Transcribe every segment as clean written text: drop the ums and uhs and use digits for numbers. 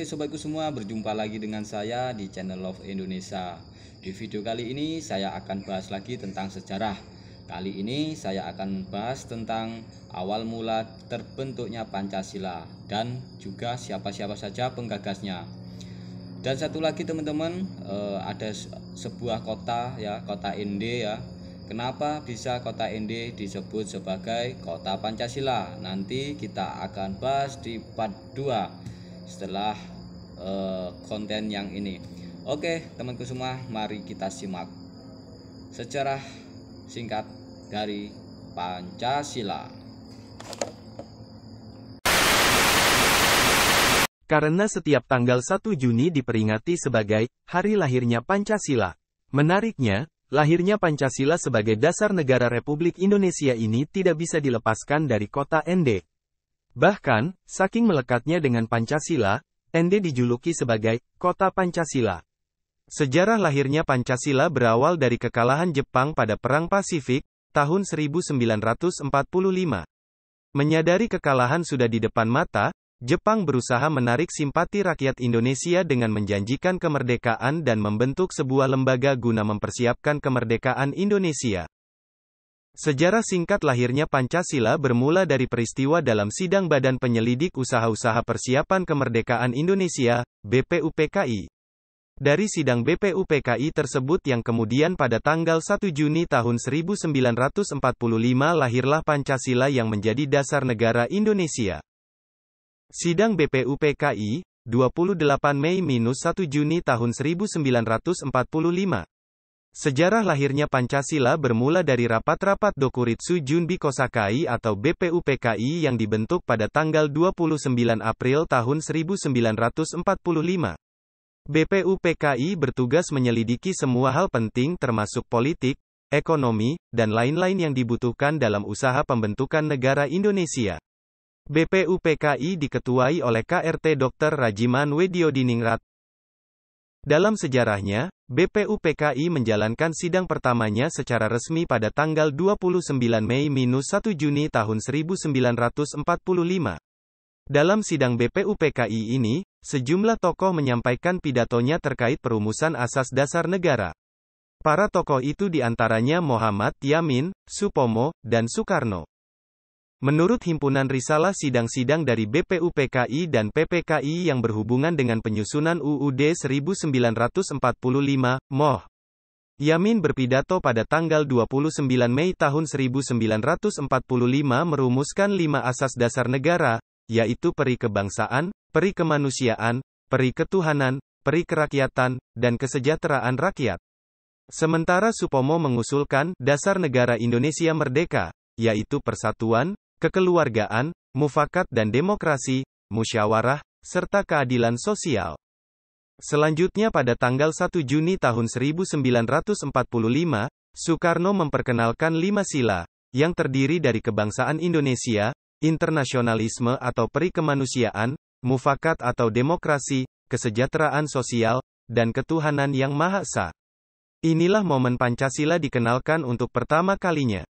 Oke sobatku semua, berjumpa lagi dengan saya di channel Love Indonesia. Di video kali ini saya akan bahas lagi tentang sejarah. Kali ini saya akan bahas tentang awal mula terbentuknya Pancasila dan juga siapa-siapa saja penggagasnya. Dan satu lagi teman-teman, ada sebuah kota ya, kota Ende ya. Kenapa bisa kota Ende disebut sebagai kota Pancasila? Nanti kita akan bahas di part 2 setelah konten yang ini. Oke temanku semua, mari kita simak sejarah singkat dari Pancasila. Karena setiap tanggal 1 Juni diperingati sebagai hari lahirnya Pancasila. Menariknya, lahirnya Pancasila sebagai dasar negara Republik Indonesia ini tidak bisa dilepaskan dari kota Ende. Bahkan, saking melekatnya dengan Pancasila, Ende dijuluki sebagai kota Pancasila. Sejarah lahirnya Pancasila berawal dari kekalahan Jepang pada Perang Pasifik, tahun 1945. Menyadari kekalahan sudah di depan mata, Jepang berusaha menarik simpati rakyat Indonesia dengan menjanjikan kemerdekaan dan membentuk sebuah lembaga guna mempersiapkan kemerdekaan Indonesia. Sejarah singkat lahirnya Pancasila bermula dari peristiwa dalam sidang Badan Penyelidik Usaha-Usaha Persiapan Kemerdekaan Indonesia, BPUPKI. Dari sidang BPUPKI tersebut yang kemudian pada tanggal 1 Juni tahun 1945 lahirlah Pancasila yang menjadi dasar negara Indonesia. Sidang BPUPKI, 28 Mei-1 Juni tahun 1945. Sejarah lahirnya Pancasila bermula dari rapat-rapat Dokuritsu Junbi Kosakai atau BPUPKI yang dibentuk pada tanggal 29 April tahun 1945. BPUPKI bertugas menyelidiki semua hal penting termasuk politik, ekonomi, dan lain-lain yang dibutuhkan dalam usaha pembentukan negara Indonesia. BPUPKI diketuai oleh KRT Dr. Rajiman Wediodiningrat. Dalam sejarahnya, BPUPKI menjalankan sidang pertamanya secara resmi pada tanggal 29 Mei-1 Juni tahun 1945. Dalam sidang BPUPKI ini, sejumlah tokoh menyampaikan pidatonya terkait perumusan asas dasar negara. Para tokoh itu diantaranya Muhammad Yamin, Supomo, dan Soekarno. Menurut Himpunan Risalah Sidang-Sidang dari BPUPKI dan PPKI yang berhubungan dengan penyusunan UUD 1945, Moh. Yamin berpidato pada tanggal 29 Mei tahun 1945 merumuskan 5 asas dasar negara, yaitu peri kebangsaan, peri kemanusiaan, peri ketuhanan, peri kerakyatan, dan kesejahteraan rakyat. Sementara Supomo mengusulkan dasar negara Indonesia merdeka, yaitu persatuan, kekeluargaan, mufakat dan demokrasi, musyawarah, serta keadilan sosial. Selanjutnya pada tanggal 1 Juni tahun 1945, Soekarno memperkenalkan 5 sila, yang terdiri dari kebangsaan Indonesia, internasionalisme atau peri kemanusiaan, mufakat atau demokrasi, kesejahteraan sosial, dan ketuhanan yang Maha Esa. Inilah momen Pancasila dikenalkan untuk pertama kalinya.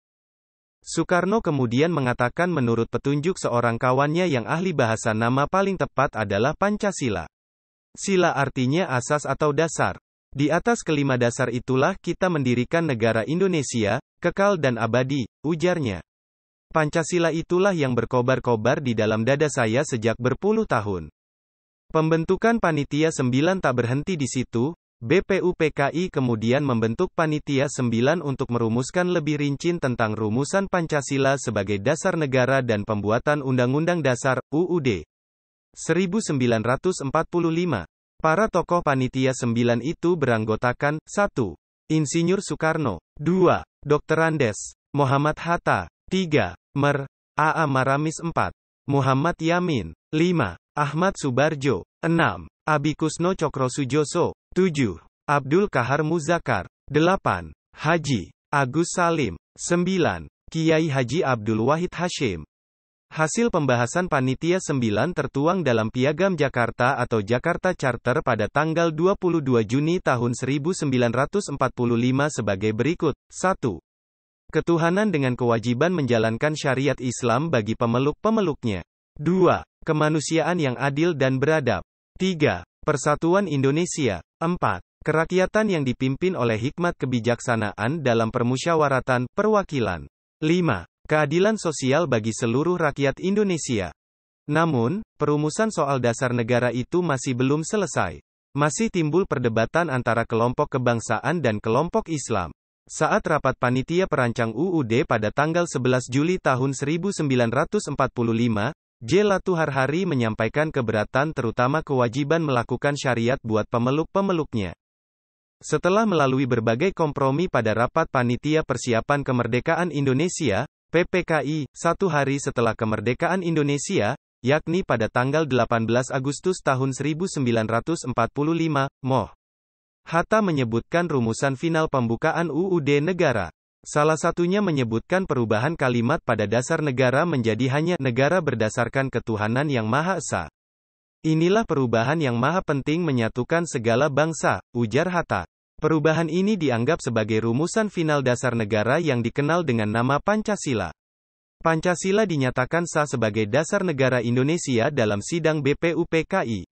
Soekarno kemudian mengatakan menurut petunjuk seorang kawannya yang ahli bahasa nama paling tepat adalah Pancasila. Sila artinya asas atau dasar. Di atas kelima dasar itulah kita mendirikan negara Indonesia, kekal dan abadi, ujarnya. Pancasila itulah yang berkobar-kobar di dalam dada saya sejak berpuluh tahun. Pembentukan Panitia 9 tak berhenti di situ. BPUPKI kemudian membentuk Panitia 9 untuk merumuskan lebih rinci tentang rumusan Pancasila sebagai dasar negara dan pembuatan Undang-Undang Dasar, UUD 1945. Para tokoh Panitia 9 itu beranggotakan, 1. Insinyur Soekarno, 2. Dr. Andes, Muhammad Hatta, 3. Mer. A.A. Maramis 4. Muhammad Yamin, 5. Ahmad Subarjo, 6. Abikusno Cokrosujoso, 7. Abdul Kahar Muzakkar, 8. Haji Agus Salim, 9. Kiai Haji Abdul Wahid Hashim. Hasil pembahasan Panitia 9 tertuang dalam Piagam Jakarta atau Jakarta Charter pada tanggal 22 Juni tahun 1945 sebagai berikut. 1. Ketuhanan dengan kewajiban menjalankan syariat Islam bagi pemeluk-pemeluknya. 2. Kemanusiaan yang adil dan beradab. 3. Persatuan Indonesia. 4. Kerakyatan yang dipimpin oleh hikmat kebijaksanaan dalam permusyawaratan perwakilan. 5. Keadilan sosial bagi seluruh rakyat Indonesia. Namun, perumusan soal dasar negara itu masih belum selesai. Masih timbul perdebatan antara kelompok kebangsaan dan kelompok Islam. Saat rapat panitia perancang UUD pada tanggal 11 Juli tahun 1945, J. Latuharhari menyampaikan keberatan terutama kewajiban melakukan syariat buat pemeluk-pemeluknya. Setelah melalui berbagai kompromi pada rapat panitia persiapan kemerdekaan Indonesia, PPKI, 1 hari setelah kemerdekaan Indonesia, yakni pada tanggal 18 Agustus tahun 1945, Moh. Hatta menyebutkan rumusan final pembukaan UUD negara. Salah satunya menyebutkan perubahan kalimat pada dasar negara menjadi hanya negara berdasarkan ketuhanan yang Maha Esa. Inilah perubahan yang maha penting menyatukan segala bangsa, ujar Hatta. Perubahan ini dianggap sebagai rumusan final dasar negara yang dikenal dengan nama Pancasila. Pancasila dinyatakan sah sebagai dasar negara Indonesia dalam sidang BPUPKI.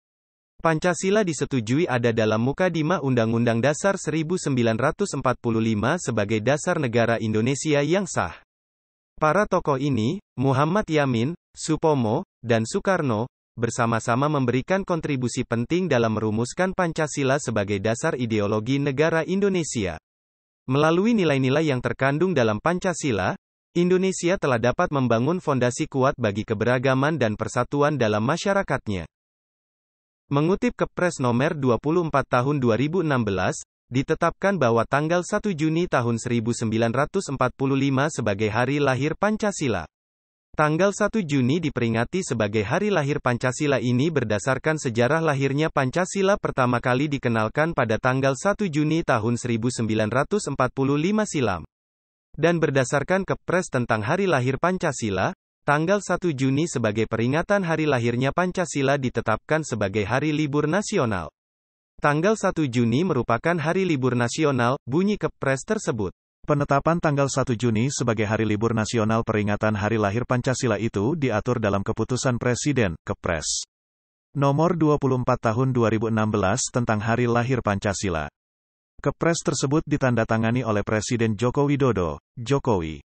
Pancasila disetujui ada dalam Mukadimah Undang-Undang Dasar 1945 sebagai dasar negara Indonesia yang sah. Para tokoh ini, Muhammad Yamin, Supomo, dan Soekarno, bersama-sama memberikan kontribusi penting dalam merumuskan Pancasila sebagai dasar ideologi negara Indonesia. Melalui nilai-nilai yang terkandung dalam Pancasila, Indonesia telah dapat membangun fondasi kuat bagi keberagaman dan persatuan dalam masyarakatnya. Mengutip Kepres nomor 24 tahun 2016, ditetapkan bahwa tanggal 1 Juni tahun 1945 sebagai hari lahir Pancasila. Tanggal 1 Juni diperingati sebagai hari lahir Pancasila ini berdasarkan sejarah lahirnya Pancasila pertama kali dikenalkan pada tanggal 1 Juni tahun 1945 silam. Dan berdasarkan Kepres tentang hari lahir Pancasila, tanggal 1 Juni sebagai peringatan hari lahirnya Pancasila ditetapkan sebagai hari libur nasional. Tanggal 1 Juni merupakan hari libur nasional, bunyi Kepres tersebut. Penetapan tanggal 1 Juni sebagai hari libur nasional peringatan hari lahir Pancasila itu diatur dalam Keputusan Presiden, Kepres nomor 24 tahun 2016 tentang hari lahir Pancasila. Kepres tersebut ditandatangani oleh Presiden Joko Widodo, Jokowi.